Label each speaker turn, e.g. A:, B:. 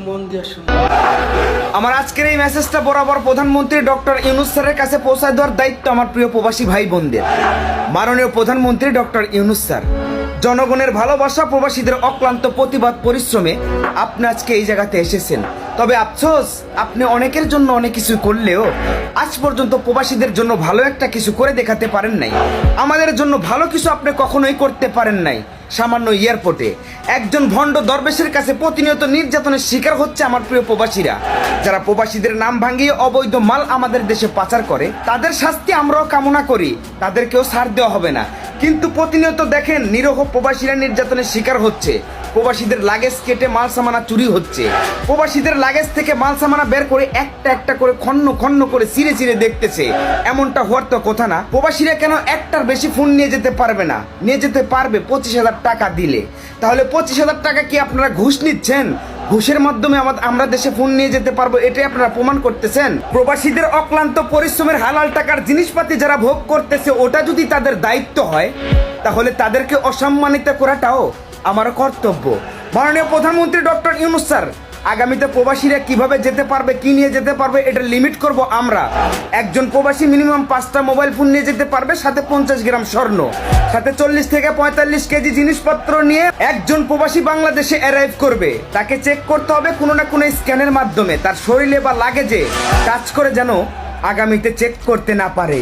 A: মন দিয়ে শুনুন।
B: আমার আজকের এই মেসেজটা বরাবর প্রধানমন্ত্রী ডক্টর ইউনূস স্যারের কাছে পৌঁছায় দেওয়ার দায়িত্ব আমার প্রিয় প্রবাসী ভাই বোনদের। মাননীয় প্রধানমন্ত্রী ডক্টর ইউনূস স্যার, জনগণের ভালোবাসা, প্রবাসীদের অক্লান্ত প্রতিবাদ পরিশ্রমে আপনি আজকে এই জায়গাতে এসেছেন। তবে আফসোস, আপনি অনেকের জন্য অনেক কিছু করলেও আজ পর্যন্ত প্রবাসীদের জন্য ভালো একটা কিছু করে দেখাতে পারেন নাই। আমাদের জন্য ভালো কিছু আপনি কখনোই করতে পারেন নাই। সামান্য এয়ারপোর্টে একজন ভণ্ড দরবেশের কাছে প্রতিনিয়ত নির্যাতনের শিকার হচ্ছে আমার প্রিয় প্রবাসীরা, যারা প্রবাসীদের নাম ভাঙিয়ে অবৈধ মাল আমাদের দেশে পাচার করে। তাদের শাস্তি আমরাও কামনা করি, তাদেরকেও ছাড় দেওয়া হবে না। কিন্তু প্রতিনিয়ত দেখেন নিরীহ প্রবাসীরা নির্যাতনের শিকার হচ্ছে। প্রবাসীদের লাগেজ কেটে মাল সামানা চুরি হচ্ছে। প্রবাসীদের লাগেজ থেকে মাল সামানা বের করে একটা একটা করে খন্ন খন্ন করে চিরে চিরে দেখতেছে। এমনটা হওয়ার তো কথা না। প্রবাসীরা কেন একটার বেশি ফোন নিয়ে যেতে পারবে না? নিয়ে যেতে পারবে 25,000 টাকা দিলে। তাহলে 25,000 টাকা কি আপনারা ঘুষ নিচ্ছেন? ঘুষের মাধ্যমে আমরা দেশে ফোন নিয়ে যেতে পারবো, এটাই আপনারা প্রমাণ করতেছেন। প্রবাসীদের অক্লান্ত পরিশ্রমের হালাল টাকার জিনিসপাতি যারা ভোগ করতেছে, ওটা যদি তাদের দায়িত্ব হয়, তাহলে তাদেরকে অসম্মানিত করাটাও আমার কর্তব্য। মাননীয় প্রধানমন্ত্রী ডক্টর ইউনূস স্যার, আগামীতে প্রবাসীরা কিভাবে যেতে পারবে, কি নিয়ে যেতে পারবে, এটা লিমিট করব আমরা। একজন প্রবাসী মিনিমাম 5টা মোবাইল ফোন নিয়ে যেতে পারবে, সাথে 50 গ্রাম স্বর্ণ, সাথে 40 থেকে 45 কেজি জিনিসপত্র নিয়ে একজন প্রবাসী বাংলাদেশে অ্যারাইভ করবে। তাকে চেক করতে হবে কোনো না কোনো স্ক্যানের মাধ্যমে, তার শরীরে বা লাগেজে টাচ করে যেন আগামীতে চেক করতে না পারে।